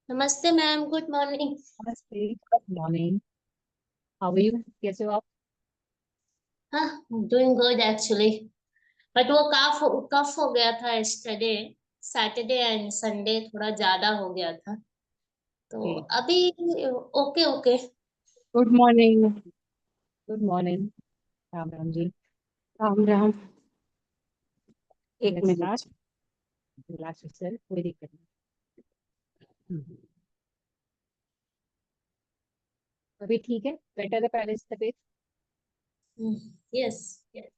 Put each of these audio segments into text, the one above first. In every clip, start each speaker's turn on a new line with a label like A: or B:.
A: नमस्ते ma'am, good morning.
B: नमस्ते, good morning. How are you? कैसे हो आप?
A: हाँ, डूइंग गुड एक्चुअली। बट वो कफ हो गया था यस्टरडे, सैटरडे एंड संडे थोड़ा ज्यादा हो गया था। तो अभी okay okay.
B: Good morning. Good morning. Ram Ram ji. Ram Ram. एक मिनट, रिलैक्स योरसेल्फ, कोई दिक्कत नहीं। अभी ठीक है? बेटर है पहले से तबीयत?
A: Yes yes.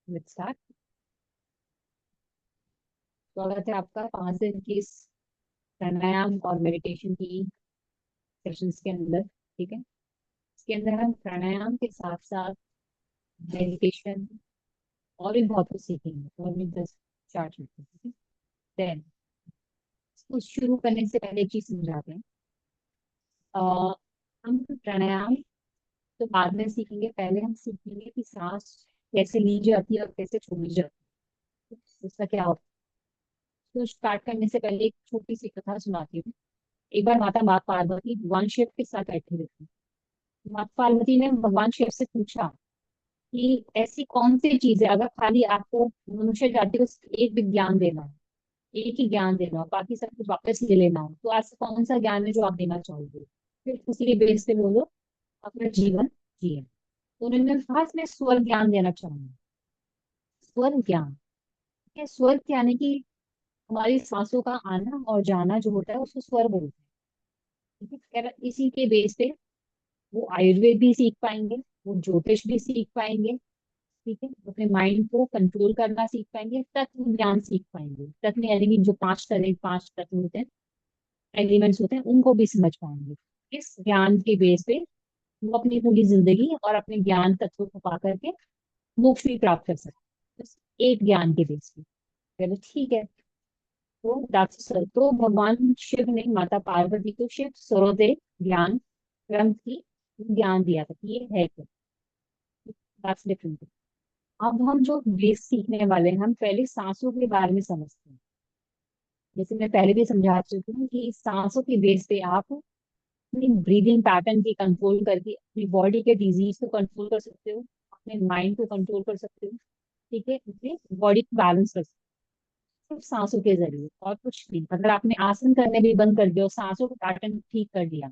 B: Let's start. स्वागत है आपका 5 दिन की इस प्राणायाम और मेडिटेशन की सेशंस के अंदर। ठीक है, इसके अंदर हम प्राणायाम के साथ साथ मेडिटेशन और भी बहुत कुछ सीखेंगे। तो हम 10 स्टार्ट करते हैं, ठीक है? देन इसको शुरू करने से पहले एक चीज समझाते हैं। हम प्राणायाम तो बाद में सीखेंगे, पहले हम सीखेंगे कि सांस कैसे ली जाती है और कैसे छोड़ी जाती है, उसका क्या होता है। तो स्टार्ट करने से पहले एक छोटी सी कथा सुनाती हूँ। एक बार माता पार्वती भगवान शिव के साथ बैठी हुई थी। माता पार्वती ने भगवान शिव से पूछा कि ऐसी कौन सी चीज है, अगर खाली आपको मनुष्य जाति को सिर्फ एक भी ज्ञान देना हो, एक ही ज्ञान देना हो, बाकी सब कुछ वापस ले लेना हो, तो ऐसा कौन सा ज्ञान है जो आप देना चाहोगे? फिर उसी के बेस पे बोलो अपना जीवन जिए। तो उन्होंने कहा मैं स्वर ज्ञान देना चाहूंगा। स्वर ज्ञान, ये स्वर यानी कि हमारी सांसों का आना और जाना जो होता है उसको स्वर बोलते हैं। ठीक है, कह रहा इसी के बेस पे वो आयुर्वेद भी सीख पाएंगे, वो ज्योतिष भी सीख पाएंगे। ठीक है, अपने माइंड को कंट्रोल करना सीख पाएंगे, तत्व ज्ञान सीख पाएंगे। तत्व यानी कि जो 5 तत्व होते हैं, एलिमेंट्स होते हैं, उनको भी समझ पाएंगे। इस ज्ञान के बेस पे वो अपनी पूरी जिंदगी और अपने ज्ञान तत्व को पा करके मोक्ष भी प्राप्त कर सकते हैं, बस एक ज्ञान के बेस पे। चलो ठीक है। तो भगवान शिव ने माता पार्वती को शिव सरोदय ज्ञान ग्रंथ की ज्ञान दिया था कि ये है क्या। That's different. अब हम जो बेस सीखने वाले हैं, हम पहले सांसों के बारे में समझते हैं। जैसे मैं पहले भी समझा चुकी हूँ कि इस सांसों के बेस पे आप अपनी ब्रीदिंग पैटर्न की कंट्रोल करके अपनी बॉडी के डिजीज को कंट्रोल कर सकते हो, अपने माइंड को कंट्रोल कर सकते हो। ठीक है, अपनी बॉडी को बैलेंस कर सकते हो सिर्फ सांसों के जरिए, और कुछ नहीं। अगर आपने आसन करने भी बंद कर दिया और सांसों का पैटर्न ठीक कर दिया,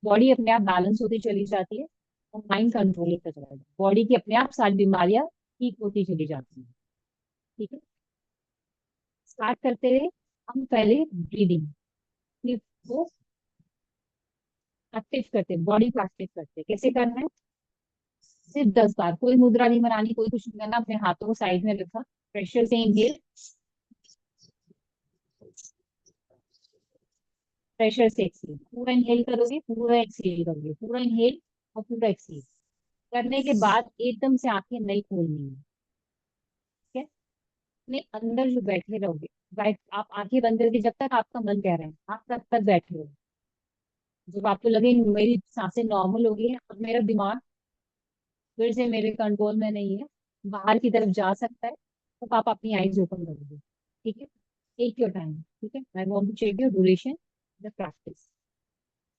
B: बॉडी अपने आप बैलेंस होती चली जाती है और माइंड कंट्रोल होता चला जाता है। बॉडी की अपने आप सारी बीमारियां ठीक होती चली जाती हैं। ठीक है, स्टार्ट करते हुए हम पहले ब्रीदिंग को एक्टिव करते हैं, बॉडी को एक्टिव करते हैं। कैसे करना है? सिर्फ 10 बार, कोई मुद्रा नहीं बनानी, कोई कुछ नहीं करना। अपने हाथों को साइड में रखा, प्रेशर से इनहेल, प्रेशर से एक्सहेल। पूरा इनहेल करोगे, पूरा एक्सहेल करोगे, पूरा इनहेल और पूरा एक्सहेल करने के बाद एकदम से आंखें नहीं खोलनी है। ठीक है, अपने अंदर जो बैठे रहोगे, आप आंखें बंद करके जब तक आपका मन कह रहे हैं आप तब तक बैठे रहो। जब आपको लगे मेरी सांसें नॉर्मल हो गई है, अब मेरा दिमाग फिर से मेरे कंट्रोल में नहीं है, बाहर की तरफ जा सकता है, तो आप अपनी आईज ओपन कर दीजिए। ठीक है, टेक योर टाइम। ठीक है, I want to check your duration, the practice.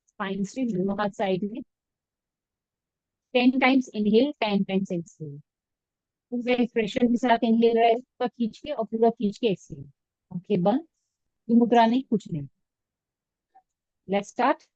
B: Spine straight, दोनों हाथ साइड में, 10 टाइम्स इनहेल, 10 टाइम्स एक्सहेल। पूरे प्रेशर के साथ इनहेल रहे, पूरा खींच के, और पूरा खींच के एक्सहेल। आंखें बंद, ये मुद्रा नहीं, कुछ नहीं। Let's start.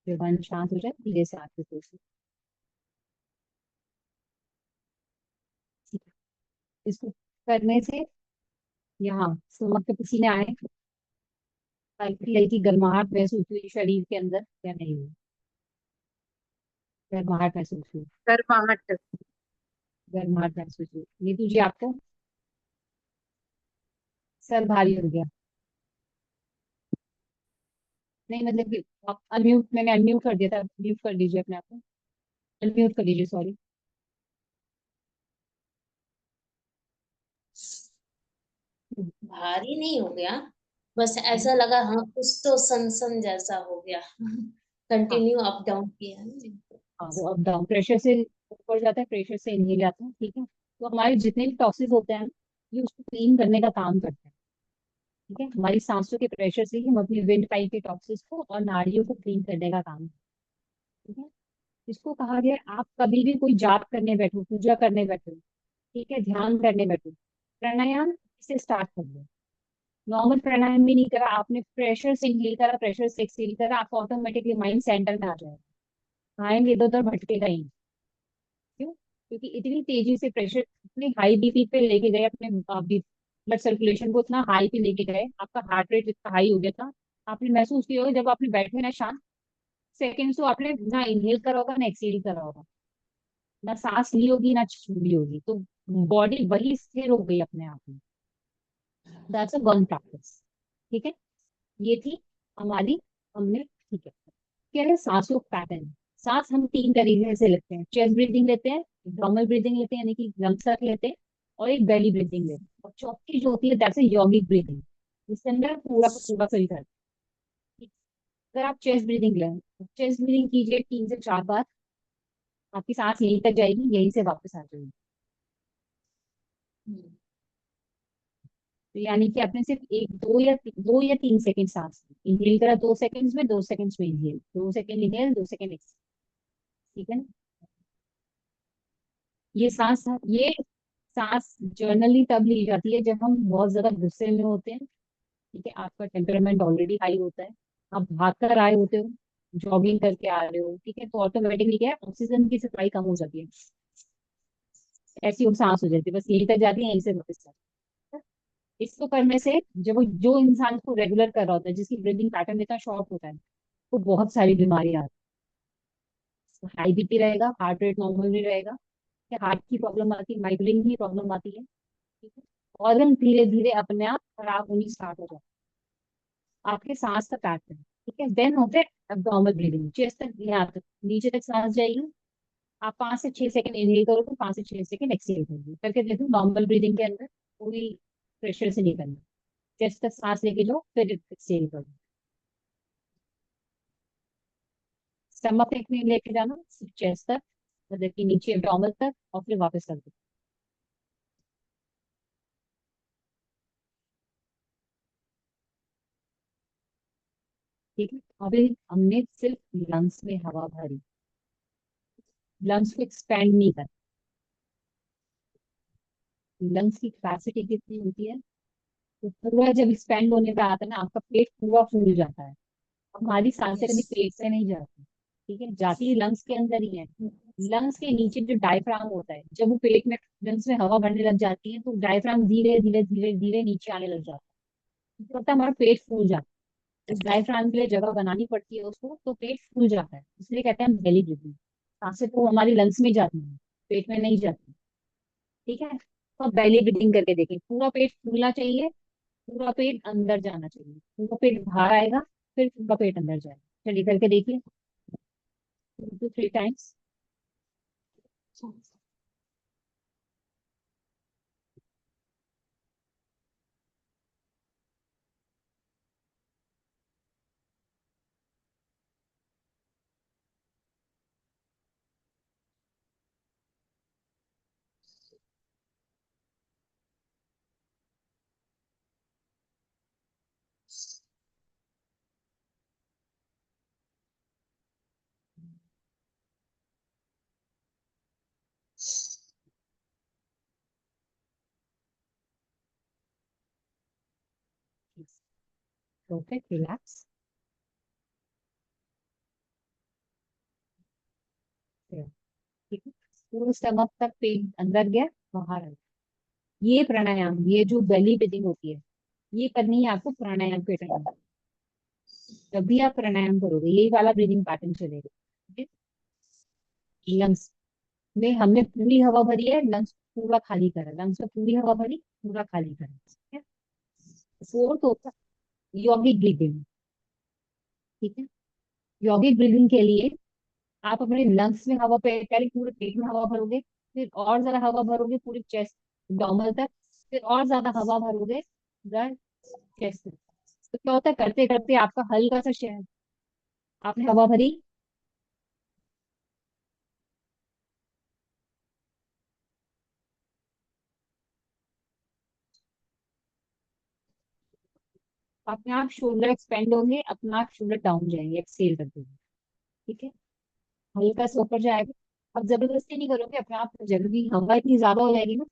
B: फिर मन शांत हो जाए, धीरे से आंखें खोलिए। ठीक है, इसको करने से यहाँ स्टमक के पसीने आए, हल्की हल्की गर्माहट महसूस हुई शरीर के अंदर या नहीं हुई? गर्माहट महसूस हुई?
C: गर्माहट।
B: गर्माहट महसूस हुई। नीतू जी आपको? सर भारी हो गया? नहीं, मतलब कि आप अनम्यूट, मैंने अनम्यूट कर दिया था, म्यूट कर लीजिए अपने आप को, अनम्यूट कर लीजिए, सॉरी।
A: भारी नहीं हो गया, बस ऐसा लगा हाँ कुछ तो सन जैसा हो गया।
B: हाँ
A: कंटिन्यू अप डाउन किया ना।
B: हाँ, वो अप डाउन प्रेशर से ऊपर जाता है, प्रेशर से नीचे आता है। ठीक है, तो हमारे जितने भी टॉक्सिस होते हैं, ये उसको क्लीन करने का काम करते हैं। ठीक है, हमारी सांसों के प्रेशर से ही हम अपनी विंड पाइप के टॉक्सिस को और नाड़ियों को क्लीन करने का काम। ठीक है, इसको कहा गया है, आप कभी भी कोई जाप करने बैठो, पूजा करने बैठो, ठीक है, ध्यान करने बैठो, प्राणायाम से स्टार्ट कर लो। नॉर्मल प्राणायाम भी नहीं करा आपने, प्रेशर से इनहेल करा, प्रेशर से एक्सहेल करा, आपको ऑटोमेटिकली माइंड सेंटर में आ जाएगा। आएंगे इधर उधर भटकेगा ही नहीं। क्यों? क्योंकि इतनी तेजी से प्रेशर, इतने हाई बीपी पे लेके गए अपने, ब्लड सर्कुलेशन को इतना हाई पे लेके गए, आपका हार्ट रेट इतना हाई हो गया था। आपने महसूस किया होगा जब आपने बैठे ना शांत सेकेंड्स, तो आपने ना इनहेल करा होगा ना एक्सहेल करा होगा, ना सांस ली होगी ना छोड़ी होगी, तो बॉडी वही स्थिर हो गई अपने आप में। That's a one practice. ठीक है, ये थी हमारी, हमने, ठीक है। क्या है सांसों पैटर्न? सांस हम 3 तरीके से लेते हैं, चेस्ट ब्रीदिंग लेते हैं, नॉर्मल ब्रीदिंग लेते हैं यानी कि लंग्स तक लेते हैं, और एक बेली ब्रीदिंग लेते हैं, और चौथी जो होती है दैट्स अ योगिक ब्रीदिंग, जिसके अंदर पूरा का पूरा शरीर करते हैं। अगर आप चेस्ट ब्रीदिंग लें, चेस्ट ब्रीदिंग कीजिए 3 से 4 बार, आपकी सांस यहीं तक जाएगी, यहीं से वापस आ जाएगी।
A: हम्म।
B: तो यानी कि आपने सिर्फ 2 या 3 सेकंड सांस इनहेल करा, 2 सेकंड्स में, 2 सेकंड्स में inhale, 2 second inhale, 2 second exhale. ठीक है ना? ये सांस, ये सांस जर्नली तब ली जाती है जब हम बहुत ज्यादा गुस्से में होते हैं। ठीक है, आपका टेम्परामेंट ऑलरेडी हाई होता है, आप भाग कर आए होते हो, जॉगिंग करके आ रहे हो, ठीक है, तो ऑटोमेटिकली क्या है, ऑक्सीजन की सप्लाई कम हो जाती है। ऐसी वो सांस हो जाती है, बस यहीं तक जाती है, यहीं से वापस आती है। इसको करने से जब वो जो इंसान को रेगुलर कर रहा होता है, जिसकी ब्रीदिंग पैटर्न इतना शॉर्ट होता है, वो बहुत सारी बीमारियां आती है। हाई बीपी रहेगा, हार्ट रेट नॉर्मल नहीं रहेगा, हार्ट की प्रॉब्लम आती है, माइग्रेन की प्रॉब्लम आती है, ठीक है। ऑर्गन धीरे धीरे अपने आप खराब होनी स्टार्ट हो जाता है। आपके सांस का पैटर्न, ठीक है। देन होते हैं एब्डोमिनल ब्रीदिंग, चेस्ट तक, यहाँ तक नीचे तक सांस जाएगी। आप 5 से 6 सेकंड इनहेल करोगे, 5 से 6 सेकंड एक्सहेल करोगे, करके देखो नॉर्मल ब्रीदिंग के अंदर पूरी प्रेशर से नहीं करना। चेस्ट तक सांस लेके जाओ, फिर एक्सहेल करो। स्टमक तक नहीं लेके जाना, सिर्फ चेस्ट तक, मतलब कि नीचे एब्डोमिनल तक, और फिर वापस कर दो। ठीक है। अभी हमने सिर्फ लंग्स में हवा भरी, लंग्स को एक्सपेंड नहीं कर। लंग्स की कैपेसिटी कितनी होती है? तो पूरा जब एक्सपेंड होने पे आता है ना, आपका पेट पूरा फूल जाता है। हमारी सांसें
A: यस।
B: कभी पेट से नहीं जाती, ठीक है, जाती है लंग्स के अंदर ही है। लंग्स के नीचे जो डायफ्राम होता है, जब वो पेट में, लंग्स में हवा भरने लग जाती है, तो डायफ्राम धीरे धीरे धीरे धीरे नीचे आने लग जाता है, तो होता है हमारा पेट फूल जाता है। इस डायफ्राम के लिए जगह बनानी पड़ती है उसको, तो पेट फूल जाता है, इसलिए कहते हैं हम बेली ब्रीथिंग। सांसें तो हमारी लंग्स में जाती है, पेट में नहीं जाती, ठीक है। तो बेली ब्रीथिंग करके देखें, पूरा पेट फूलना चाहिए, पूरा पेट अंदर जाना चाहिए, पूरा पेट बाहर आएगा, फिर पूरा पेट अंदर जाएगा। चलिए करके देखिए, 2 to 3 टाइम्स। Perfect, relax. ठीक है। पूरे स्टमक तक पेट अंदर गया, बाहर आया। ये प्राणायाम, ये जो बेली ब्रीदिंग होती है, ये करनी है आपको प्राणायाम के टाइम। जब भी आप प्राणायाम करोगे, यही वाला ब्रीदिंग पैटर्न चलेगा, ठीक है। लंग्स में हमने पूरी हवा भरी है, लंग्स पूरा खाली करा, लंग्स में पूरी हवा भरी, पूरा खाली करा, ठीक है। फोर्थ होता है यौगिक ब्रीदिंग, ठीक है। यौगिक ब्रीदिंग के लिए आप अपने लंग्स में हवा पे पहले पूरे पेट में हवा भरोगे, फिर और ज्यादा हवा भरोगे पूरी चेस्ट, डोमल तक, फिर और ज्यादा हवा भरोगे चेस्ट तक। तो क्या होता है, करते करते आपका हल्का सा शहर, आपने हवा भरी, अपने आप शोल्डर एक्सपेंड होंगे, अपना आप शोल्डर डाउन जाएंगे, एक्सेल कर देंगे, ठीक है। हल्का सा ऊपर जाएगा। अब जबरदस्ती नहीं करोगे, अपने आप जब भी हवा इतनी ज्यादा हो जाएगी ना,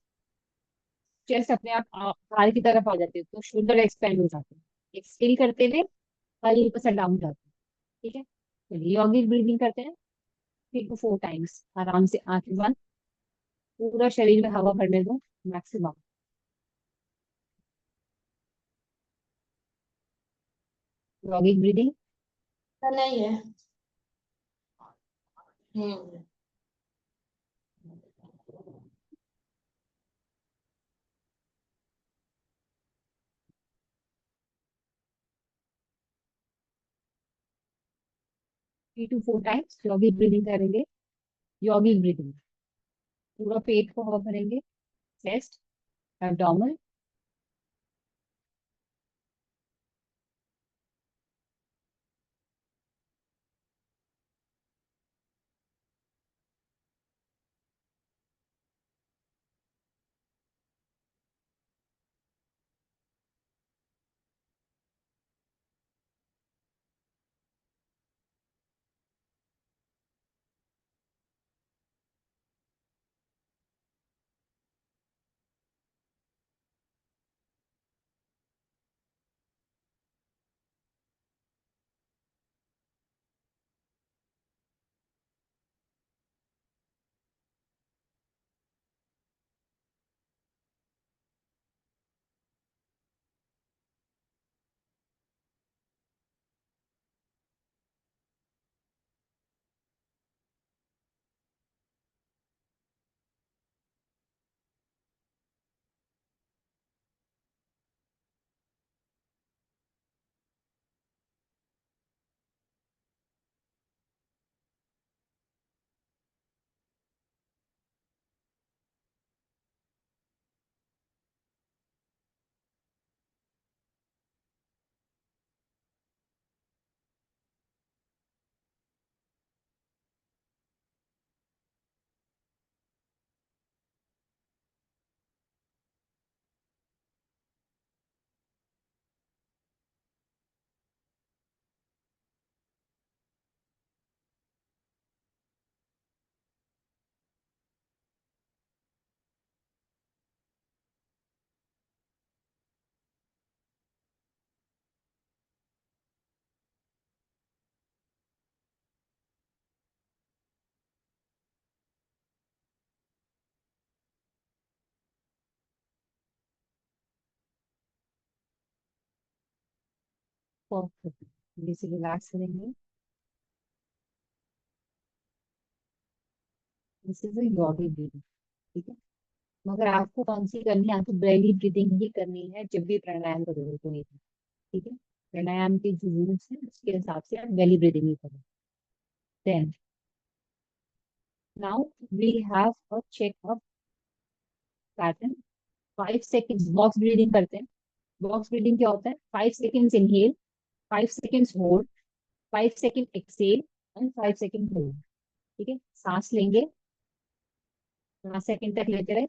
B: चेस्ट अपने आप बाहर की तरफ आ जाती है, तो शोल्डर एक्सपेंड हो जाते हैं, एक्सेल करते हुए हल्का सा डाउन जाते हैं, ठीक है। चलिए यौगिक ब्रीदिंग करते हैं, 3 to 4 टाइम्स, आराम से आंखें बंद, पूरा शरीर में हवा भरने दो, मैक्सिमम। यौगिक ब्रीदिंग।
A: नहीं है। हम्म।
B: 3 to 4 टाइम्स यौगिक ब्रीदिंग करेंगे। यौगिक ब्रीदिंग, पूरा पेट को हवा भरेंगे, चेस्ट, एब्डोमेन। परफेक्ट। जैसे रिलैक्स करेंगे, दिस इज योगी ब्रीदिंग। ठीक है, मगर आपको कौन सी करनी है? आपको बेली ब्रीदिंग ही करनी है जब भी प्राणायाम करोगे कोई भी। ठीक है, प्राणायाम के जो रूल्स है उसके हिसाब से आप बेली ब्रीदिंग ही करो। Then now we have a checkup pattern. 5 seconds box breathing करते हैं। बॉक्स ब्रीदिंग क्या होता है? 5 seconds inhale, 5 seconds hold, 5 second exhale and 5 second hold. ठीक है, सांस लेंगे, 5 सेकेंड तक लेते रहे।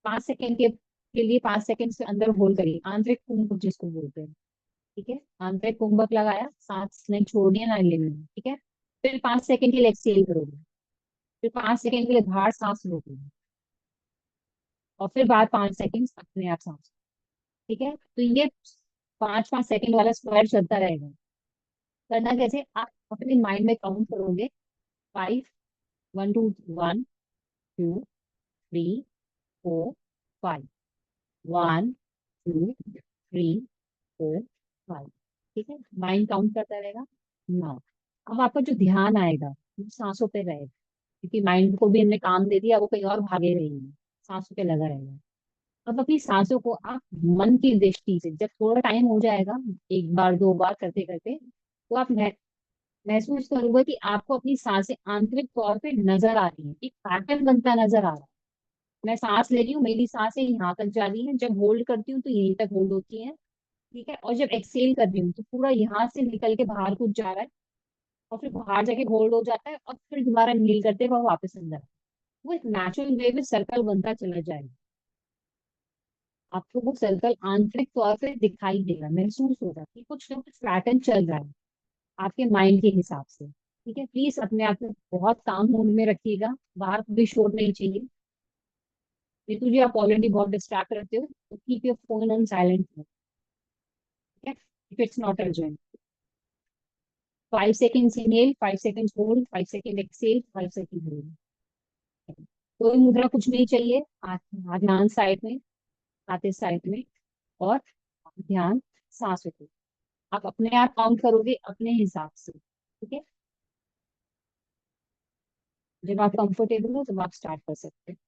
B: 5 सेकेंड के लिए 5 सेकेंड के अंदर होल्ड करिए, आंतरिक कुंभक जिसको बोलते हैं। ठीक है, आंतरिक कुंभक लगाया, सांस नहीं छोड़नी है ना लेनी है। ठीक है, फिर 5 सेकेंड के लिए एक्सेल करोगे, फिर 5 सेकेंड के लिए बाहर सांस रोकोगे, और फिर बाद 5 सेकेंड अपने आप सांस। ठीक है, तो ये 5 5 सेकेंड वाला स्क्वायर चलता रहेगा। करना कैसे? आप अपने माइंड में काउंट करोगे। 5, 1 2 1 2 3 4 5, 1 2 3 4 5। ठीक है, माइंड काउंट करता रहेगा ना। अब आपका जो ध्यान आएगा वो सांसों पे रहेगा, क्योंकि माइंड को भी हमने काम दे दिया, वो कहीं और भागे रहेंगे, सांसों पे लगा रहेगा। अब अपनी सांसों को आप मन की दृष्टि से, जब थोड़ा टाइम हो जाएगा, एक बार दो बार करते करते, तो आप महसूस करोगे कि आपको अपनी सांसें आंतरिक तौर पे नजर आ रही है, एक पैटर्न बनता नजर आ रहा है। मैं सांस ले रही हूँ, मेरी सांसें यहाँ तक जा रही हैं, जब होल्ड करती हूँ तो यहीं तक होल्ड होती है। ठीक है, और जब एक्सेल कर रही हूँ तो पूरा यहाँ से निकल के बाहर कुछ जा रहा है, और फिर बाहर जाके होल्ड हो जाता है, और फिर दोबारा नील करते हुए वापस अंदर। वो एक नेचुरल वे में सर्कल बनता चला जाएगा। आपको वो सर्कल आंतरिक तौर पे दिखाई देगा, महसूस होगा कि कुछ ना कुछ पैटर्न चल रहा है आपके माइंड के हिसाब से। ठीक है, प्लीज अपने आप को बहुत काम मोड में रखिएगा, बाहर कोई शोर नहीं चाहिए। ये तुझे आप ऑलरेडी बहुत डिस्ट्रैक्ट रहते हो, तो keep your phone on silent. ठीक है, if it's not urgent. 5 second inhale, 5 second hold, 5 second exhale, 5 second hold. कोई मुद्रा कुछ नहीं चाहिए। हाथ हाथ ध्यान साइड में, हाथ साइड में, और ध्यान सांसों पे। आप अपने आप काउंट करोगे अपने हिसाब से। ठीक है, जब आप कंफर्टेबल हो तब आप स्टार्ट कर सकते हैं।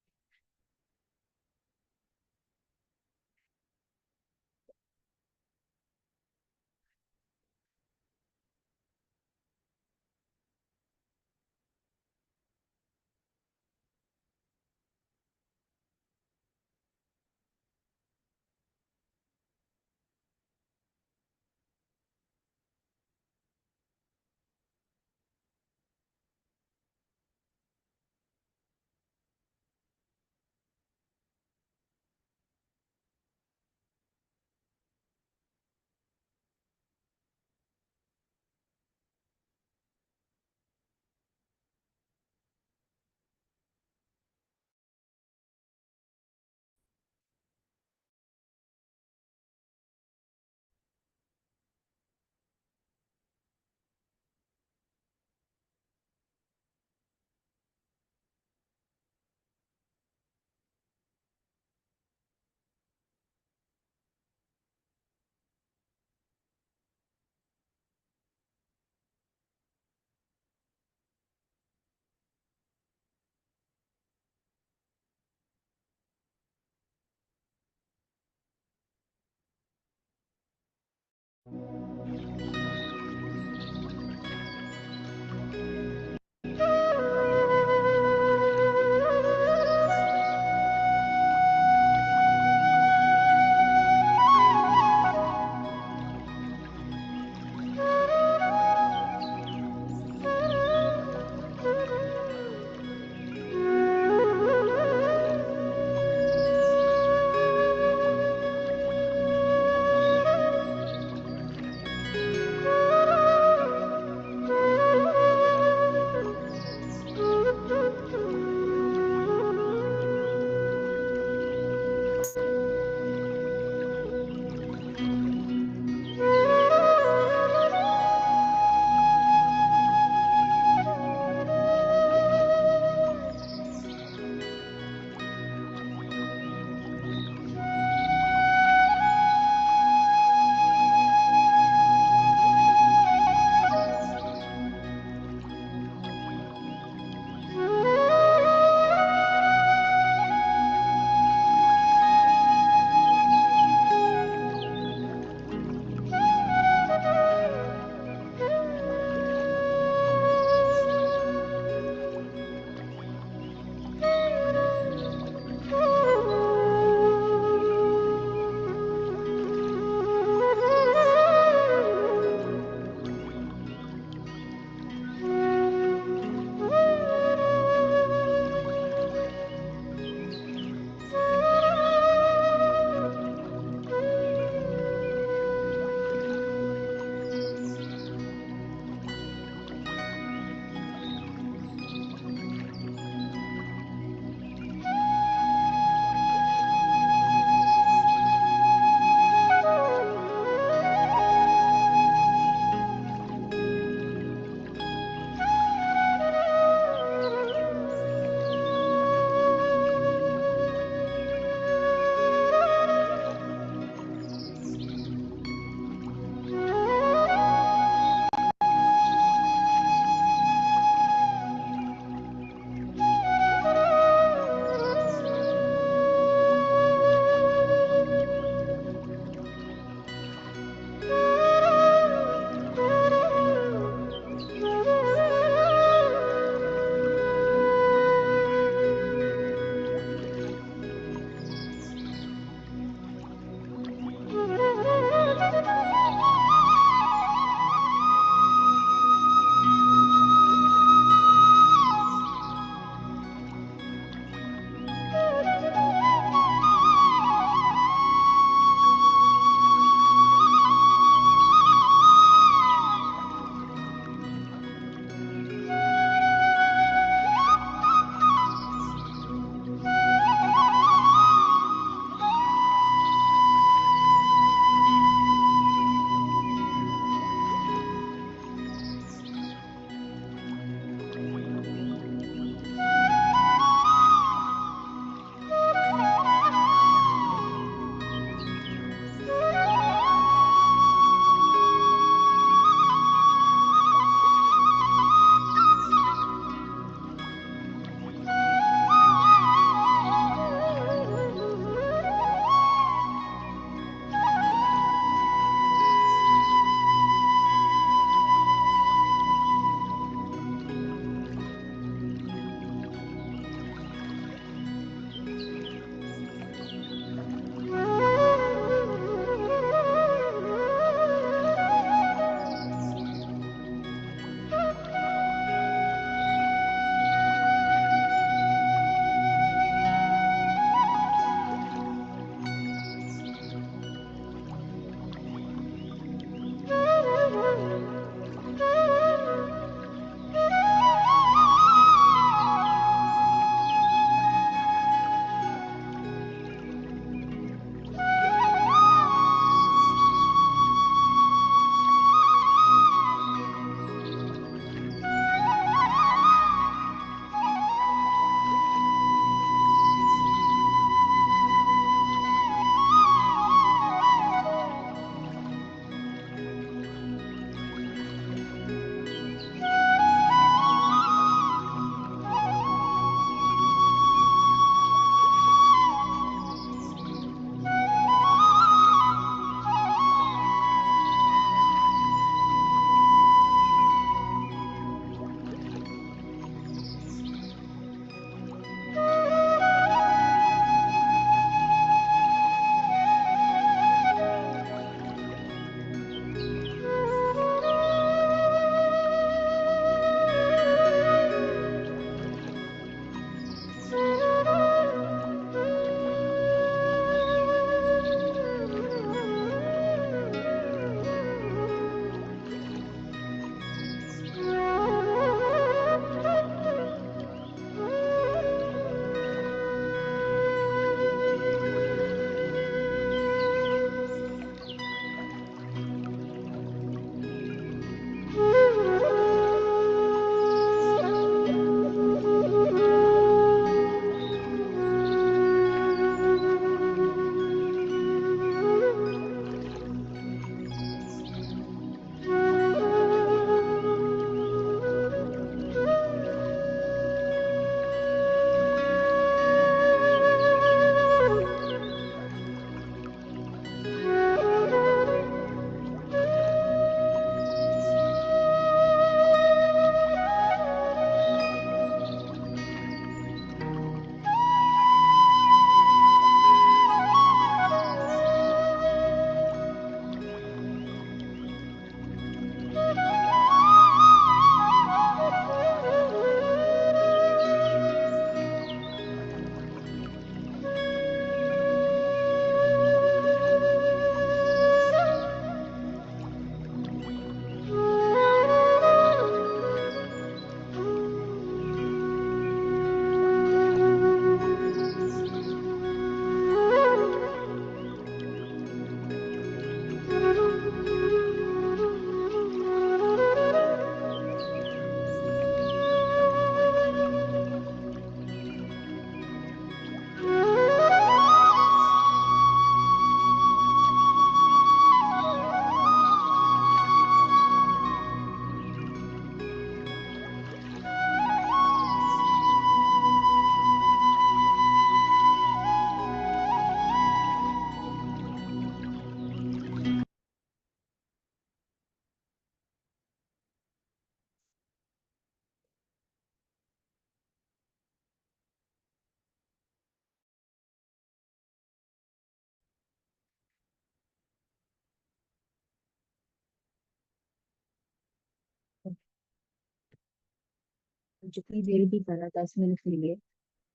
B: जितनी देर भी करा 10 मिनट के लिए,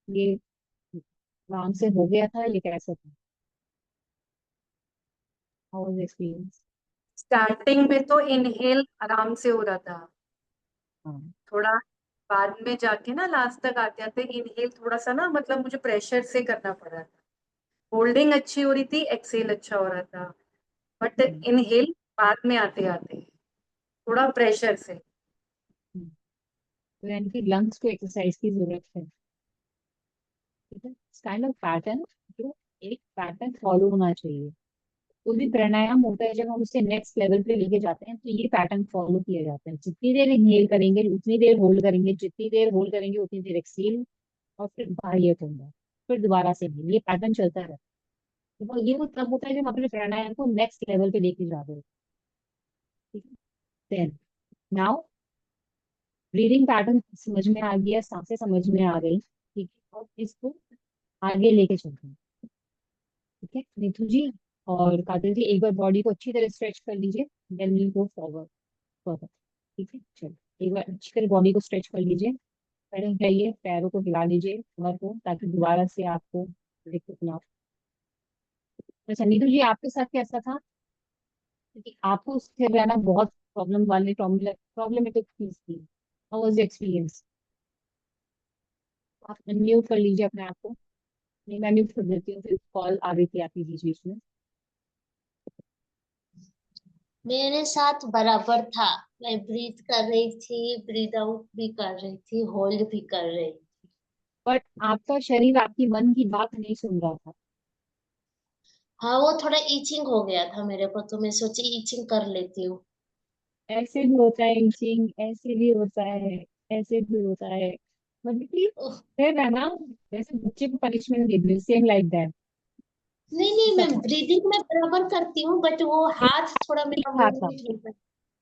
B: ये आराम से हो गया था, ये कैसा था? How was experience?
C: स्टार्टिंग में तो इनहेल आराम से हो रहा था,
B: हाँ।
C: थोड़ा बाद में जाके ना लास्ट तक आते आते इनहेल थोड़ा सा ना मतलब मुझे प्रेशर से करना पड़ा था। होल्डिंग अच्छी हो रही थी, एक्सेल अच्छा हो रहा था, बट
B: हम्म,
C: इनहेल बाद में आते आते थोड़ा प्रेशर से।
B: हम्म। तो यानी कि लंग्स को एक्सरसाइज की जरूरत है, ठीक है? काइंड ऑफ पैटर्न, जो एक पैटर्न फॉलो होना चाहिए। कोई भी प्राणायाम होता है, जब हम उसे नेक्स्ट लेवल पे लेके जाते हैं तो ये पैटर्न फॉलो किया जाता है। जितनी देर इनहेल करेंगे उतनी देर होल्ड करेंगे, जितनी देर होल्ड करेंगे उतनी देर एक्सेल, और फिर बाहर होगा, फिर दोबारा से inhale। ये पैटर्न चलता रहता है। तो ये वो तब होता है जब हम अपने प्राणायाम को नेक्स्ट लेवल पे लेके जा रहे हैं, ठीक है? देन नाउ ब्रीदिंग पैटर्न समझ में आ गया, सांसें समझ में आ गई, ठीक है? और इसको आगे लेके चलते हैं, ठीक है नीतू जी और काजल जी? एक बार बॉडी को अच्छी तरह स्ट्रेच कर लीजिए, then we go forward further, ठीक है? चलो एक बार अच्छी तरह बॉडी को स्ट्रेच कर लीजिए, पैरों जाइए, पैरों को हिला लीजिए कमर को, ताकि दोबारा से आपको दिक्कत ना हो। अच्छा नीतू जी, आपके साथ कैसा था? क्योंकि आपको स्थिर रहना बहुत प्रॉब्लमेटिक चीज थी। How was experience? आप म्यूट कर लीजिए अपने आप को। नहीं, मैं म्यूट कर देती हूँ, फिर कॉल आ रही थी आपकी बीच बीच में।
A: मेरे साथ बराबर था। मैं ब्रीथ कर रही थी, ब्रीथ आउट भी कर रही थी, होल्ड भी कर रही थी।
B: बट आपका शरीर आपकी मन की बात नहीं सुन रहा था।
A: हाँ, वो थोड़ा ईचिंग हो गया था मेरे को, तो मैं सोची ईचिंग कर लेती हूँ।
B: ऐसे भी होता है इंचिंग, ऐसे भी होता है, ऐसे भी होता है, मतलब कि
A: ओह,
B: फिर है ना, जैसे बच्चे को punishment they the, same like that.
A: नहीं नहीं,
B: ऐसा
A: मैं
B: था,
A: ब्रीदिंग में बराबर करती हूँ, बट वो हाथ थोड़ा
B: ठीक
A: मेरा
B: था
A: मूव
B: था।
A: नहीं होता।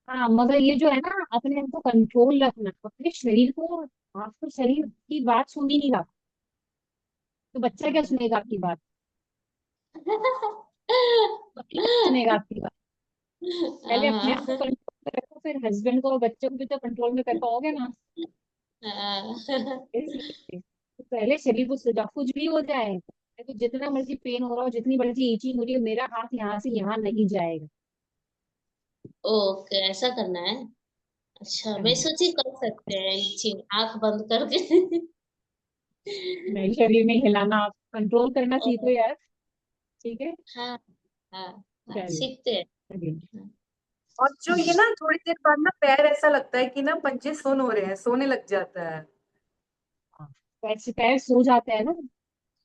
B: हाँ, मगर ये जो है ना, अपने आप को कंट्रोल रखना, अपने शरीर को, आपको शरीर की बात सुन ही नहीं रहा, तो बच्चा क्या सुनेगा आपकी बात? बच्चा क्या सुनेगा आपकी बात? पहले अपने आप को
A: हाँ,
B: कंट्रोल में रखो, फिर हस्बैंड को और बच्चों को भी तो कंट्रोल में कर पाओगे ना।
A: हाँ।
B: इसलिए तो पहले शरीर को सजा, कुछ भी हो जाए, तो जितना मर्जी पेन हो रहा हो, जितनी मर्जी ईचिंग हो रही हो, मेरा हाथ यहाँ से यहाँ नहीं जाएगा।
A: ओके, ऐसा करना है। अच्छा, मैं
B: हाँ,
A: सोची कर सकते हैं ईचिंग आंख बंद करके।
B: नहीं, शरीर में हिलाना, आप कंट्रोल करना सीखो
A: ओ,
B: यार, ठीक है?
A: हाँ हाँ हाँ,
B: चलिए,
A: सीखते हैं।
B: चलिए।
A: हाँ।
C: और जो ये ना थोड़ी देर बाद ना पैर ऐसा लगता है कि ना पंजे सुन हो रहे हैं, सोने लग जाता है।
B: हाँ, पैर पैर सो जाते हैं ना,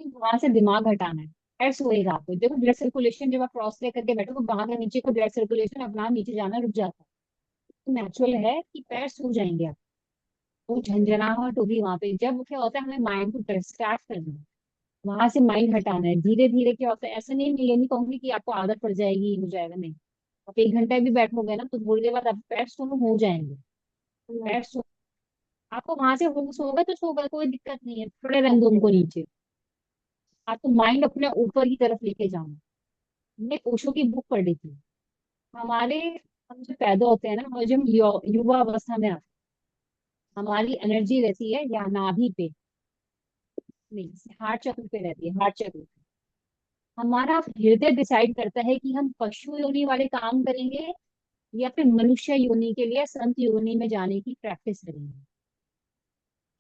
B: वहां से दिमाग हटाना है। पैर सोएगा, आपको देखो ब्लड सर्कुलेशन, जब आप क्रॉस लेग करके बैठो तो वहां का नीचे को ब्लड सर्कुलेशन अपना आप नीचे जाना रुक जाता है। तो नेचुरल है कि पैर सो जाएंगे आप, वो झंझनाहट होगी वहां पे। जब क्या होता है, हमें माइंड को डिस्ट्रैक्ट करना है, वहां से माइंड हटाना है धीरे धीरे। क्या होता है, ऐसा नहीं, मैं ये नहीं कहूंगी कि आपको आदत पड़ जाएगी, हो जाएगा, नहीं। आप 1 घंटा भी बैठोगे ना, तो थोड़ी देर बाद आप पैर सुन्न हो जाएंगे। पैर सो, आपको वहां से होश होगा तो होगा, कोई दिक्कत नहीं है, थोड़े रंग उनको नीचे। आपको माइंड अपने ऊपर की तरफ लेके जाना। मैं ओशो की बुक पढ़ी थी। हमारे, हम जब पैदा होते हैं ना, और जब हम युवा अवस्था में आते हैं, हमारी एनर्जी रहती है या नाभि पे, नहीं, हार्ट चक्र पे रहती है, हार्ट चक्र। हमारा हृदय डिसाइड करता है कि हम पशु योनि वाले काम करेंगे या फिर मनुष्य योनि के लिए, संत योनि में जाने की प्रैक्टिस करेंगे।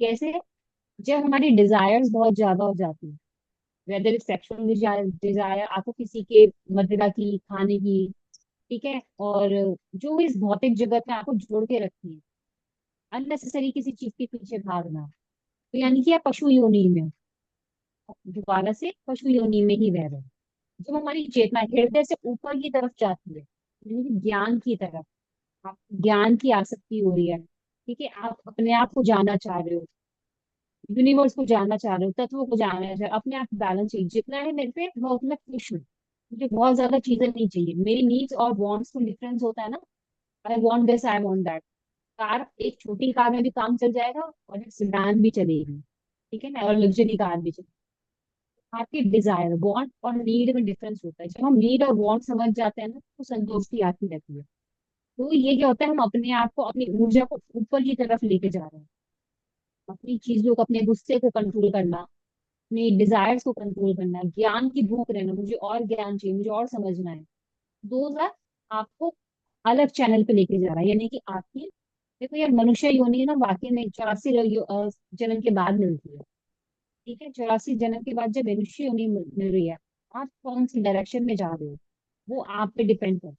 B: कैसे? जब हमारी डिजायर्स बहुत ज्यादा हो जाती है, वेदर इज सेक्सुअल डिजायर, आपको किसी के मदिरा की, खाने की, ठीक है, और जो इस भौतिक जगत में आपको जोड़ के रखती है, अननेसेसरी किसी चीज के पीछे भागना, तो यानी कि आप पशु योनि में हो। दोबारा से पशु योनि में ही रह रहे हैं। जब हमारी चेतना हृदय से ऊपर की तरफ जाती है, यानी कि ज्ञान की तरफ, आप ज्ञान की आसक्ति हो रही है, ठीक है, आप अपने आप को जानना चाह रहे हो, यूनिवर्स को जानना चाह रहे हो, तत्वों को जानना चाह रहे हो, अपने आप बैलेंस चाहिए, जितना है मेरे पे मैं उतना खुश हूँ। मुझे बहुत ज्यादा चीजें नहीं चाहिए। मेरी नीड्स और वांट्स में डिफरेंस होता है ना। I want this, I want that. Car, एक छोटी कार में भी काम चल जाएगा और एक सेडान भी चलेगी, ठीक है ना, और लग्जरी कार भी चलेगी। आपकी डिजायर, वांट और नीड में डिफरेंस होता है। जब हम नीड और वांट समझ जाते हैं ना, तो संतुष्टि आती रहती है। तो ये क्या होता है, हम अपने आप को, अपनी ऊर्जा को ऊपर की तरफ लेके जा रहे हैं। अपनी चीजों को, अपने गुस्से को कंट्रोल करना, अपने डिजायर्स को कंट्रोल करना, ज्ञान की भूख रहना, मुझे और ज्ञान चाहिए, मुझे और समझना है, दो आपको अलग चैनल पे लेके जा रहा है। यानी कि आपकी, देखो यार, मनुष्य योनि है ना, वाकई में 84 जन्म के बाद मिलती है। ठीक है, 84 जन्म के बाद जब मनुष्य योनि मिल रही है, आप कौन सी डायरेक्शन में जा रहे हो, वो आप पे डिपेंड करता है।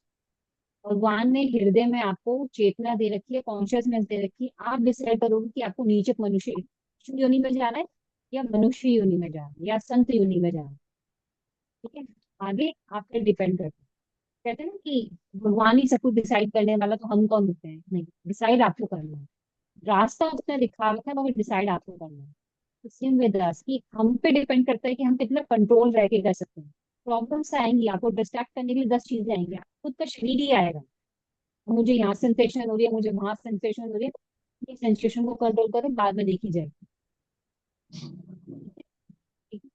B: भगवान ने हृदय में आपको चेतना दे रखी है, कॉन्शियसनेस दे रखी है, आप डिसाइड करोगे कि आपको नीचे मनुष्य योनि में जाना है, या मनुष्य योनि में जाना है, या संत योनि में जाना है। ठीक है, आगे आप पे डिपेंड करता है। कहते हैं ना कि भगवान ही सब कुछ डिसाइड करने वाला, तो हम कौन होते हैं? नहीं, डिसाइड आपको करना है। रास्ता उसने दिखा रखा है, मगर डिसाइड आपको करना है। सेम विद अस, कि हम पे डिपेंड करता है कि हम कितना कंट्रोल रह के कर सकते हैं। प्रॉब्लम्स आएंगी, आपको डिस्ट्रैक्ट करने के लिए 10 चीजें आएंगी, खुद का शरीर ही आएगा। मुझे यहाँ सेंसेशन हो रही है, मुझे वहां सेंसेशन हो रही है, ये सेंसेशन को कंट्रोल करो, बाद में देखी जाएगी। ठीक है?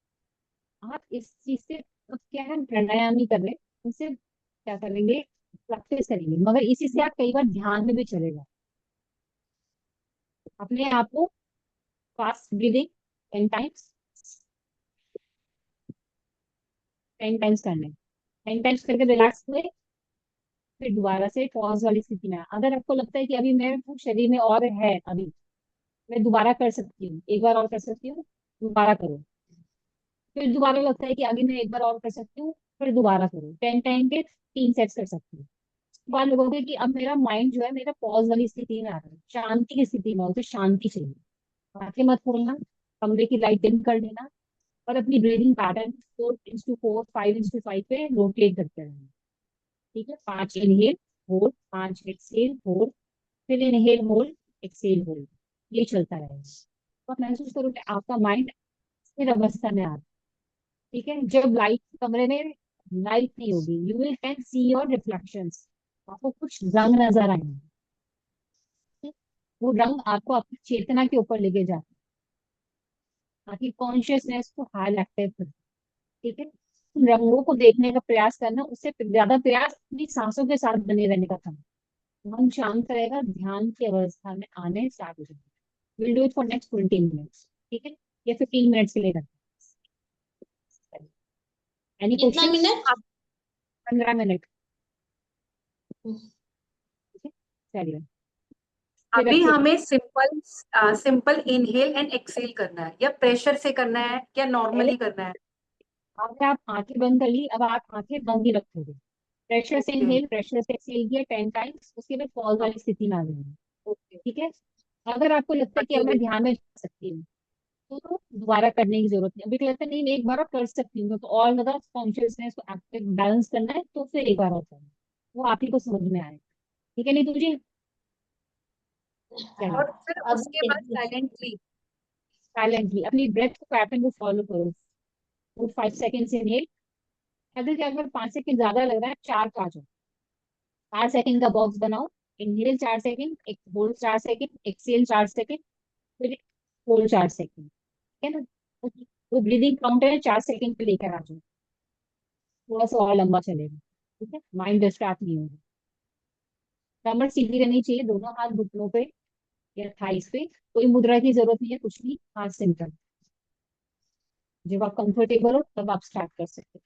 B: आप इस चीज से, अब क्या है, हम प्राणायाम नहीं कर रहे, उनसे क्या करेंगे, प्रैक्टिस करेंगे, मगर इसी से आप कई बार ध्यान में भी चलेगा। अपने आप को फास्ट ब्रीदिंग 10 टाइम्स, 10 टाइम्स करने, 10 टाइम्स करके रिलैक्स हुए, फिर दोबारा से पॉज वाली स्थिति में अगर आपको लगता है कि अभी मेरे शरीर में और है, अभी मैं दोबारा कर सकती हूँ, एक बार और कर सकती हूँ, दोबारा करो। फिर दोबारा लगता है कि अभी मैं एक बार और कर सकती हूँ, फिर दोबारा करो। 10 टाइम के 3 सेट्स कर सकती हूँ। उसके बाद लगोगे कि अब मेरा माइंड जो है, मेरा पॉज वाली स्थिति में आ रहा है, शांति की स्थिति में, उसे शांति चाहिए। आंखें मत खोलना, कमरे की लाइट डिम कर देना, और अपनी ब्रीदिंग पैटर्न 4:4, 5:5 पे रोटेट करते रहना। ठीक है, 5 इनहेल, होल्ड, 5 एक्सहेल, होल्ड, फिर इनहेल, होल्ड, एक्सहेल, होल्ड, ये चलता रहेगा। तो आप महसूस करो कि आपका माइंड स्थिर अवस्था में आ रहा है। ठीक है, जब लाइट कमरे में, लाइट नहीं होगी, you will can see your reflections, आपको कुछ रंग नजर आएंगे। ठीक? वो रंग आपको आपकी चेतना के ऊपर लेके जाते हैं, आपकी कॉन्शियसनेस को हाई एक्टिव करते हैं। ठीक है, उन रंगों को देखने का प्रयास करना, उससे ज्यादा प्रयास अपनी सांसों के साथ बने रहने का था। मन शांत रहेगा, ध्यान की अवस्था में आने स्टार्ट हो जाएगा। Will do it for next 20 minutes. ठीक है, या 15 मिनट्स के लिए करते हैं। एनी
A: कितना
B: क्वेश्चंस?
A: मिनट?
B: 15 मिनट। ठीक है, चलिए, फिर
C: अभी
B: रखिए।
C: हमें simple simple inhale and exhale करना है, या प्रेशर से करना है, या
B: पहले
C: नॉर्मली करना है?
B: आपने आप आंखें बंद कर ली, अब आप आंखें बंद ही रखोगे। प्रेशर से
C: ओके।
B: इनहेल, प्रेशर से एक्सहेल किया 10 टाइम्स, उसके बाद पॉज वाली स्थिति में आ जाएंगे।
C: ओके।
B: ठीक है, अगर आपको लगता है कि अब मैं ध्यान में जा सकती हूँ, तो दोबारा करने की जरूरत नहीं। अभी लगता है नहीं, मैं एक बार और कर सकती हूँ, तो और ज्यादा कॉन्शियसनेस को एक्टिव बैलेंस करना है, तो फिर एक बार और करना है। वो आप ही को समझ में आएगा। ठीक है, नहीं तुझे? चलिए,
C: और फिर
A: अब
C: उसके बाद साइलेंटली।
B: साइलेंटली अपनी ब्रेथ को, पैटर्न को फॉलो करो। वो 5 सेकेंड से इनहेल, अगर 5 सेकेंड ज्यादा लग रहा है, 4 का जाओ, 4 सेकेंड का बॉक्स बनाओ। इनहेल 4 सेकेंड, एक होल्ड 4 सेकेंड, एक्सेल 4 सेकेंड, फिर होल्ड 4 सेकेंड। ठीक है ना? वो ब्रीदिंग काउंटर है, 4 सेकेंड पे लेकर आ जाओ, थोड़ा सा और लंबा चलेगा। ठीक है, माइंड डिस्ट्रैक्ट नहीं होगा। कमर सीधी रहनी चाहिए, दोनों हाथ घुटनों पे या थाइस पे, कोई मुद्रा की जरूरत नहीं है, कुछ भी, हाथ सिंपल। जब आप कंफर्टेबल हो तब आप स्टार्ट कर सकते हो।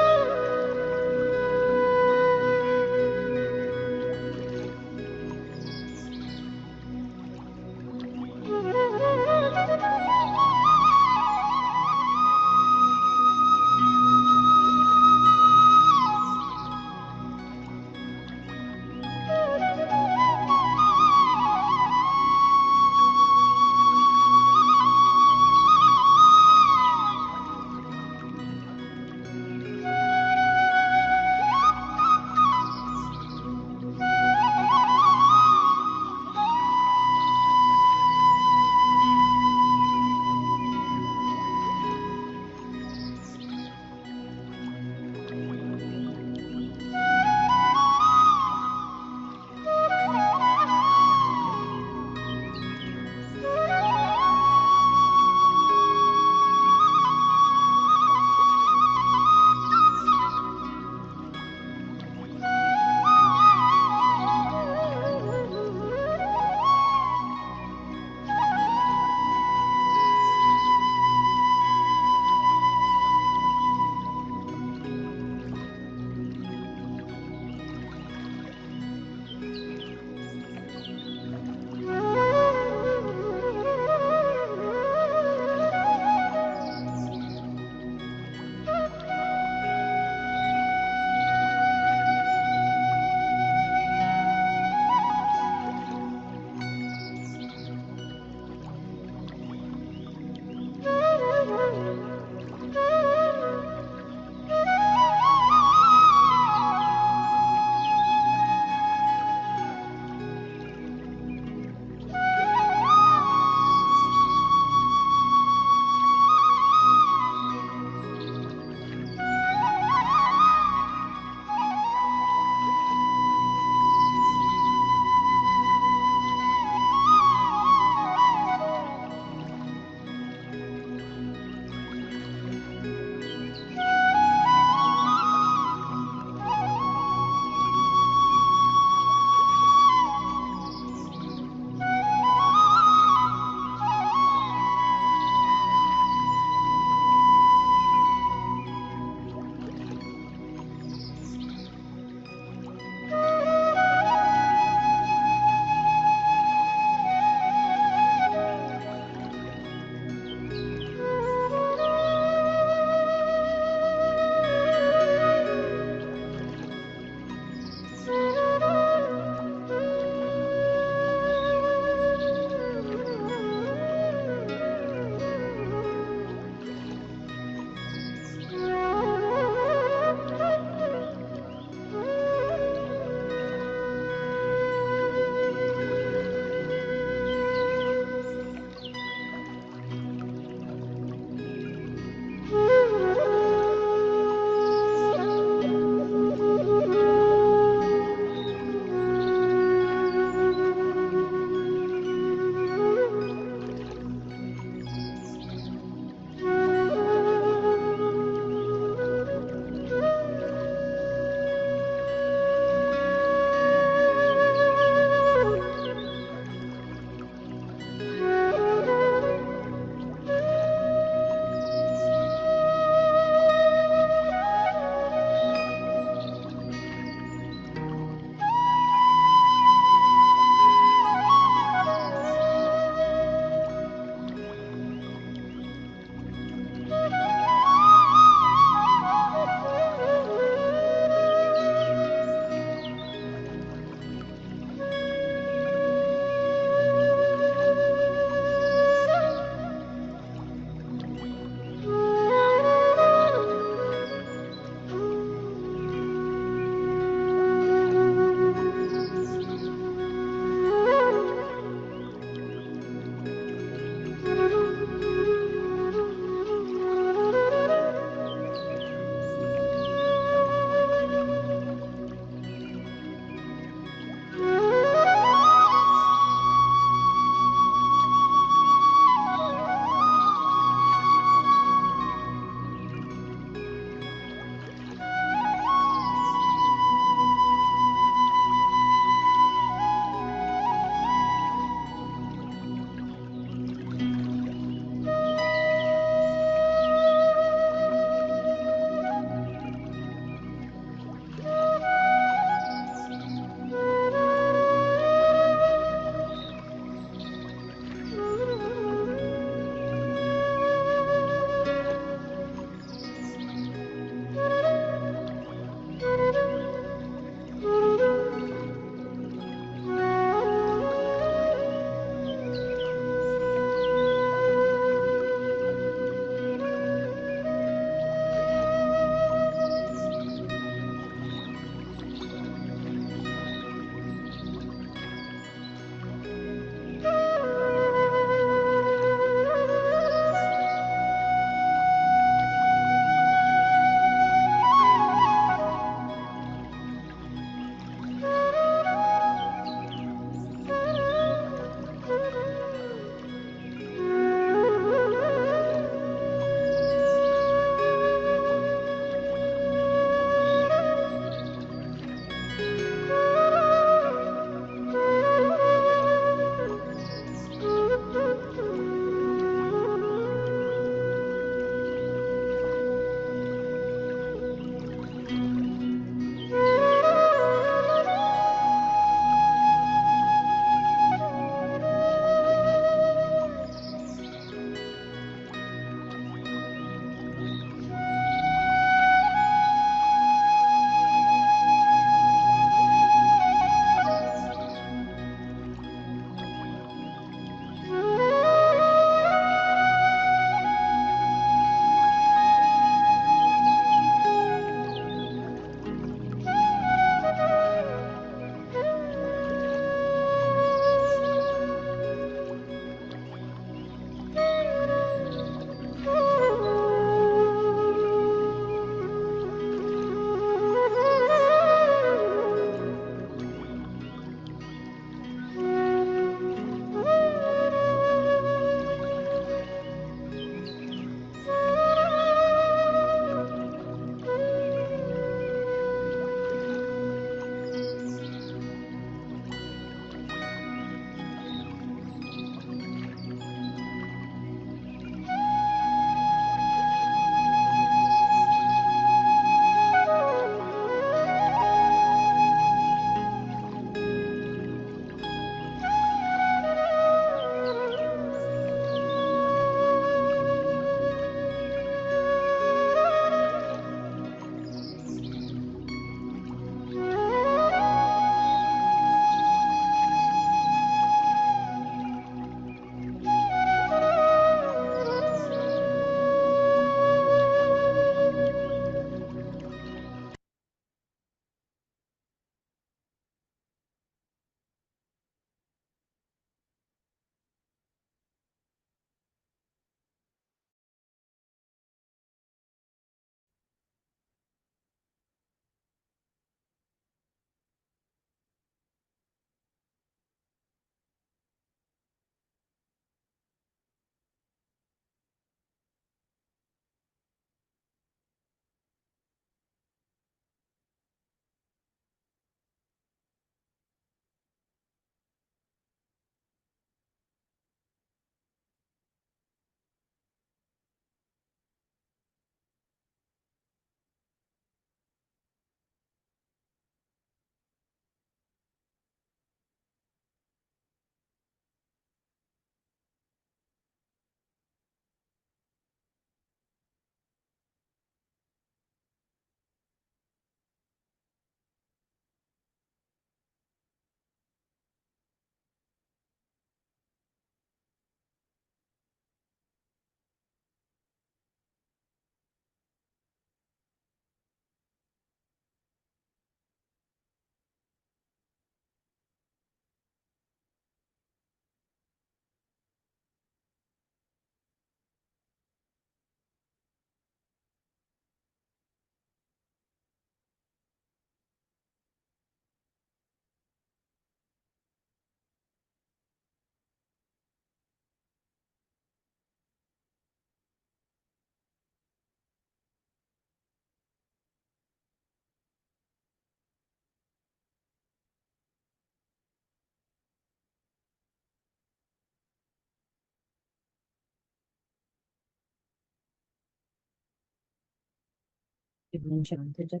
B: एकदम शांत हो जाए।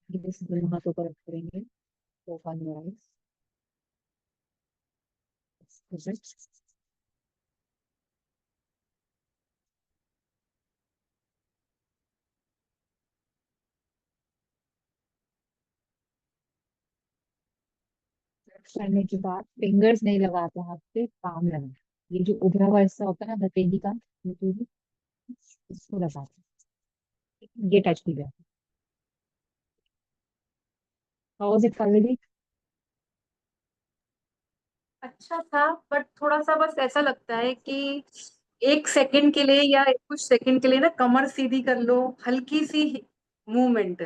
B: जैसे दोनों हाथों पर रख करेंगे, ओपन योर आईज। करने के बाद फिंगर्स नहीं लगाते हाथ पे, पाम लगा, ये जो उभरा हुआ हिस्सा होता है ना हथेली का, ये पूरी इसको लगाते हैं। ये टच किया। How was it finally?
C: अच्छा था, बट थोड़ा सा बस ऐसा लगता है कि एक सेकंड के लिए या कुछ सेकंड के लिए ना कमर सीधी कर लो, हल्की सी मूवमेंट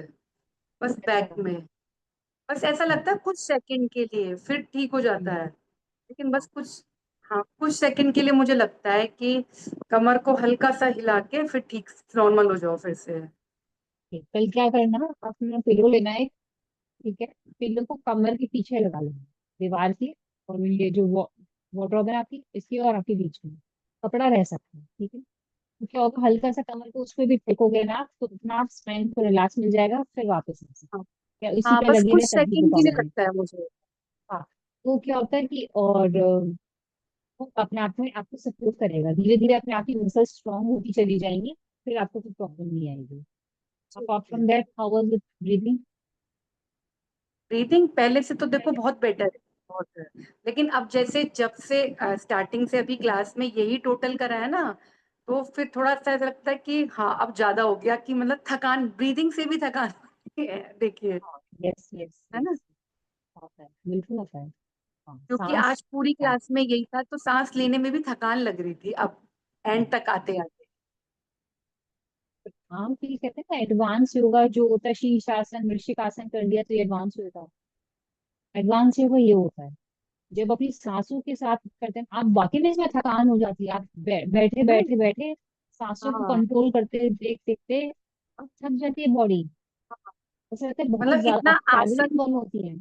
C: बस बैक में, बस ऐसा लगता है कुछ सेकंड के लिए, फिर ठीक हो जाता है। लेकिन बस कुछ, हाँ कुछ सेकंड के लिए मुझे लगता है कि कमर को हल्का सा हिला के फिर ठीक नॉर्मल हो जाओ फिर से।
B: कल क्या करना, अपना पिलो लेना है, ठीक है, पिलो को कमर के पीछे लगा लेना, दीवार की, और ये जो वार्डरोब है आपकी, इसकी और आपके बीच में कपड़ा रह सकता है, ठीक है। तो क्या होगा, हल्का सा कमर को उस पर भी टेकोगे ना आप, तो इतना आप स्ट्रेंथ को रिलैक्स मिल जाएगा, फिर वापस आ सकते,
C: हाँ,
B: क्या इसी
C: हाँ
B: पे
C: बस
B: लगे
C: कुछ
B: रहे तब भी कोई
C: सेकंड के लिए
B: प्रॉब्लम नहीं।
C: लगता है मुझे।
B: हाँ, तो क्या होता है कि और वो अपने आप में आपको सपोर्ट करेगा, धीरे धीरे अपने आप की मसल्स स्ट्रांग होती चली जाएंगी, फिर आपको कोई प्रॉब्लम नहीं आएगी।
C: ठीक
B: अपार्ट
C: है।
B: From that, how was it breathing?
C: Breathing पहले से तो देखो बहुत बेटर है, बहुत है। लेकिन अब जैसे जब से स्टार्टिंग से अभी क्लास में यही टोटल करा है ना, तो फिर थोड़ा सा ऐसा लगता है कि हाँ अब ज्यादा हो गया, कि मतलब थकान, ब्रीदिंग से भी थकान होती है, देखिए,
B: यस यस
C: है ना।
B: यस, होता है, बिल्कुल होता है। हाँ,
C: क्योंकि
B: सांस।
C: आज पूरी क्लास में यही था, तो सांस लेने में भी थकान लग रही थी अब एंड तक आते आते।
B: हम फील कहते हैं ना, एडवांस योगा जो होता है, शीर्षासन वृश्चिकासन कर लिया तो ये एडवांस योगा। एडवांस योगा ये होता है जब अपनी सांसों के साथ करते हैं, आप वाकई में इसमें थकान हो जाती है, आप बैठे
C: हम्म,
B: बैठे बैठे सांसों को
C: हाँ,
B: कंट्रोल करते देखते देखते अब थक जाती है बॉडी। ऐसा लगता है बहुत
C: मतलब
B: ज्यादा अब कैलोरीज बर्न होती है।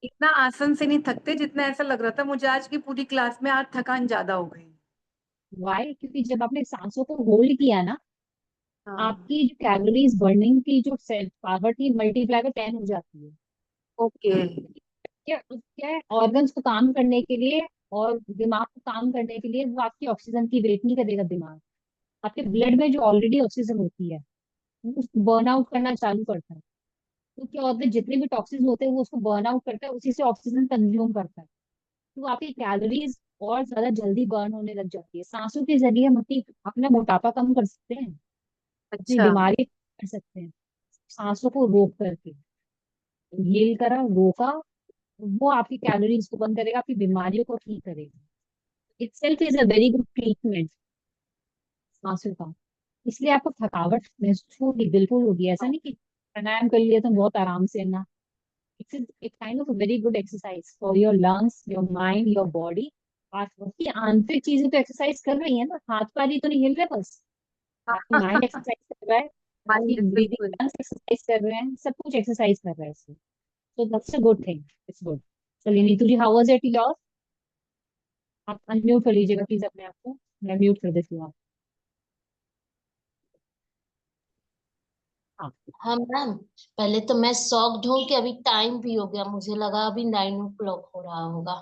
C: इतना आसन से नहीं थकते जितना ऐसा लग रहा था मुझे आज की पूरी क्लास में, आज थकान ज्यादा हो गई।
B: वाई? क्योंकि जब आपने सांसों को होल्ड किया ना,
C: हाँ,
B: आपकी जो कैलोरीज बर्निंग की जो पावर थी मल्टीप्लाई में 10 हो जाती है।
C: ओके।
B: क्या क्या है, ऑर्गन्स को काम करने के लिए और दिमाग को काम करने के लिए वो आपकी ऑक्सीजन की वेट नहीं करेगा दिमाग। आपके ब्लड में जो ऑलरेडी ऑक्सीजन होती है वो उसको बर्न आउट करना चालू करता है। तो क्या होता है, जितने भी टॉक्सिन होते हैं वो उसको बर्न आउट करता है, उसी से ऑक्सीजन कंज्यूम करता है। तो आपकी कैलोरीज और ज्यादा जल्दी बर्न होने लग जाती है। सांसों के जरिए हम अपना मोटापा कम कर सकते हैं, अपनी
C: अच्छा,
B: बीमारी कम कर सकते हैं, सांसों को रोक करके। ये करा, रोका, वो आपकी कैलोरीज को बंद करेगा, आपकी बीमारियों को ठीक करेगा। Itself is a very good treatment सांसों का। इसलिए आपको थकावट महसूस होगी, बिल्कुल होगी, ऐसा नहीं कि प्राणायाम कर लिया तो बहुत आराम से ना। It's it kind of a very good exercise for your lungs, your mind, your body. आपकी आंतरिक चीजें तो एक्सरसाइज कर रही है ना, हाथ पैर ही तो नहीं हिल रहे बस, आपकी माइंड एक्सरसाइज कर रहा है, आपकी
C: माइंड
B: ब्रीदिंग
C: बिल्कुल।
B: लंग्स एक्सरसाइज कर रहे हैं, सब कुछ एक्सरसाइज कर रहा है इससे। So that's a good thing. It's good. चलिए नीतू जी, how was it yours? आप अनम्यूट कर लीजिएगा प्लीज अपने आप को, मैं म्यूट कर देती हूँ आप। हाँ।
A: हाँ मैम, पहले तो मैं शॉक्ड हूँ कि अभी टाइम भी हो गया, मुझे लगा अभी 9 o'clock हो रहा होगा।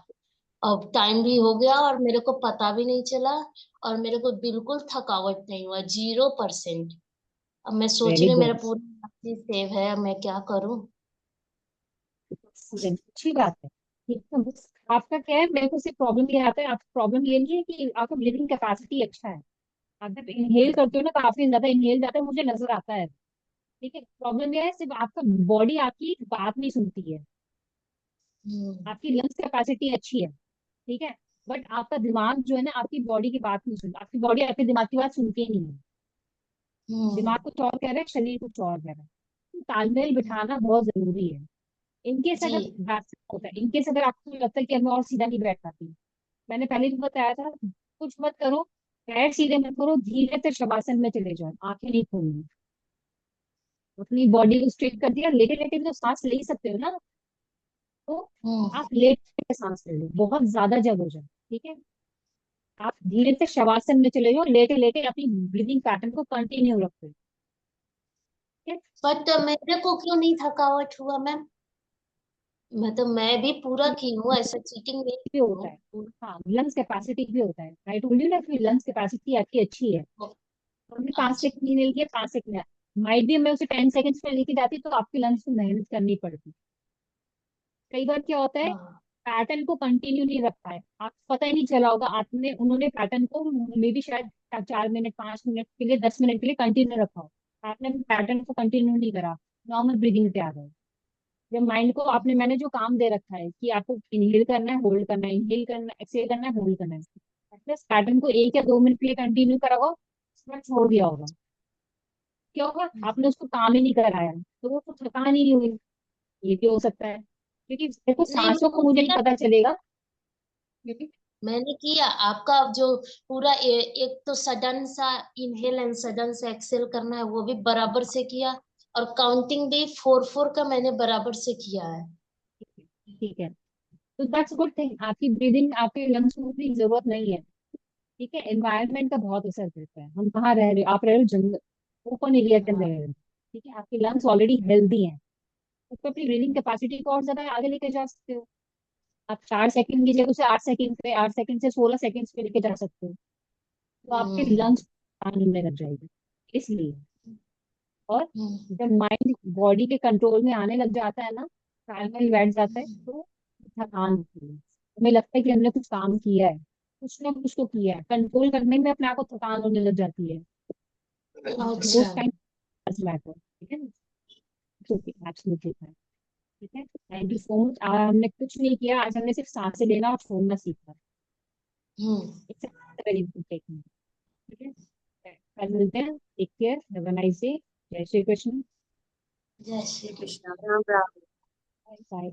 A: अब टाइम भी हो गया और मेरे को पता भी नहीं चला, और मेरे को बिल्कुल थकावट नहीं हुआ, 0%। अब मैं सोच
B: वेरी
A: रही हूँ मेरा
B: गुड,
A: पूरा चीज सेव है, अब मैं क्या करूँ।
B: अच्छी बात है। ठीक है, बस आपका क्या है, मेरे को सिर्फ प्रॉब्लम ये आता है, आपका प्रॉब्लम ये नहीं है कि आपका ब्रीदिंग कैपेसिटी अच्छा है। आप जब इनहेल करते हो ना, काफी ज्यादा इनहेल जाता है, मुझे नजर आता है। ठीक है, प्रॉब्लम ये है सिर्फ आपका बॉडी आपकी बात नहीं सुनती है।
A: हम्म।
B: आपकी लंग्स कैपेसिटी अच्छी है, ठीक है, बट आपका दिमाग जो है ना, आपकी बॉडी की बात नहीं सुनता, आपकी बॉडी आपके दिमाग की बात सुनती ही नहीं है।
A: हम्म।
B: दिमाग कुछ और कह रहा है, शरीर कुछ और कह रहा है। तो तालमेल बिठाना बहुत जरूरी है। इनकेस
A: जी।
B: अगर वैसा होता है, इनकेस अगर आपको लगता है कि अब मैं और सीधा नहीं बैठ पाती, मैंने पहले भी बताया था, कुछ मत करो, पैर सीधे मत करो, धीरे से शवासन में चले जाओ, आंखें नहीं खोलनी, अपनी बॉडी को स्ट्रेट कर दिया, लेटे लेटे भी तो सांस ले ही सकते हो ना, तो
A: हम्म।
B: आप लेट के सांस ले लो, बहुत ज्यादा जब हो जाए, ठीक है। आप धीरे से शवासन में चले जाओ, लेटे लेटे अपनी ब्रीदिंग पैटर्न को कंटिन्यू रखो।
A: बट मेरे को क्यों नहीं थकावट हुआ मैम? मैं भी पूरा की हूँ, ऐसा चीटिंग नहीं
B: भी
A: की
B: होता
A: हूँ
B: है। हाँ, लंग्स कैपेसिटी भी होता है। आई टोल्ड यू ना कि लंग्स कैपेसिटी आपकी अच्छी है। हमने 5 सेकंड नहीं लिए, 5 सेकंड माइट भी मैं उसे 10 सेकंड्स में लेके जाती तो आपकी लंग्स को मेहनत करनी पड़ती। कई बार क्या होता है,
A: हाँ
B: पैटर्न को कंटिन्यू नहीं रख पाए आप, पता ही नहीं चला होगा आपने, उन्होंने पैटर्न को मे बी शायद 4 मिनट 5 मिनट के लिए 10 मिनट के लिए कंटिन्यू रखा हो, आपने पैटर्न को कंटिन्यू नहीं करा, नॉर्मल ब्रीदिंग पे आ गए। जब माइंड को आपने, मैंने जो काम दे रखा है कि आपको इनहेल करना है, होल्ड करना है, इनहेल करना है, एक्सहेल करना है, होल्ड करना है, एटलीस्ट पैटर्न को 1 या 2 मिनट के लिए कंटिन्यू करा होगा, उसके बाद छोड़ दिया होगा, क्या होगा, आपने उसको काम ही नहीं कराया तो वो तो थकान ही नहीं हुई। ये भी हो सकता है, क्योंकि देखो
A: नहीं,
B: सांसों
A: मैंने
B: को मुझे नहीं
A: किया,
B: पता चलेगा, क्योंकि
A: मैंने किया आपका जो पूरा एक तो सडन सा इनहेल एंड सडन से एक्सेल करना है वो भी बराबर से किया, और काउंटिंग भी 4-4 का मैंने बराबर से किया है।
B: ठीक है, तो दैट्स गुड थिंग, आपकी ब्रीदिंग आपके लंग्स को उतनी जरूरत नहीं है। ठीक है, एनवायरनमेंट का बहुत असर करता है, हम कहाँ रह रहे हो, आप रह रहे हो जंगल, ओपन एरिया के अंदर
A: हाँ।
B: रह रहे हो, ठीक है, आपकी लंग्स ऑलरेडी हेल्दी हैं, तो अपनी ब्रीदिंग कैपेसिटी को और ज्यादा आगे लेके जा सकते हो। आप 4 सेकंड की जगह उसे 8 सेकंड पे, 8 सेकंड से 16 सेकंड पे लेके जा सकते हो, तो आपके
A: हम्म।
B: लंग्स पानी में लग जाएगी, इसलिए। और
A: हम्म।
B: जब माइंड बॉडी के कंट्रोल में आने लग जाता है ना, तालमेल बैठ जाता है, तो थकान होती है, हमें लगता है कि हमने कुछ काम किया है, कुछ ना कुछ तो किया है, कंट्रोल करने में अपने आप को थकान होने लग जाती है, तो
A: अच्छा।
B: उस टाइम मैटर, ठीक है, ओके, एब्सोल्युटली फाइन। ठीक है, थैंक यू सो मच, हमने कुछ नहीं किया आज, हमने सिर्फ सांसें लेना और छोड़ना सीखा।
A: Hmm.
B: It's very good technique. ठीक है, कल मिलते हैं, take care, have a nice day, जय श्री कृष्ण,
A: जय श्री
C: श्री
A: कृष्ण।
C: कृष्णा, राम राम।
B: Bye bye.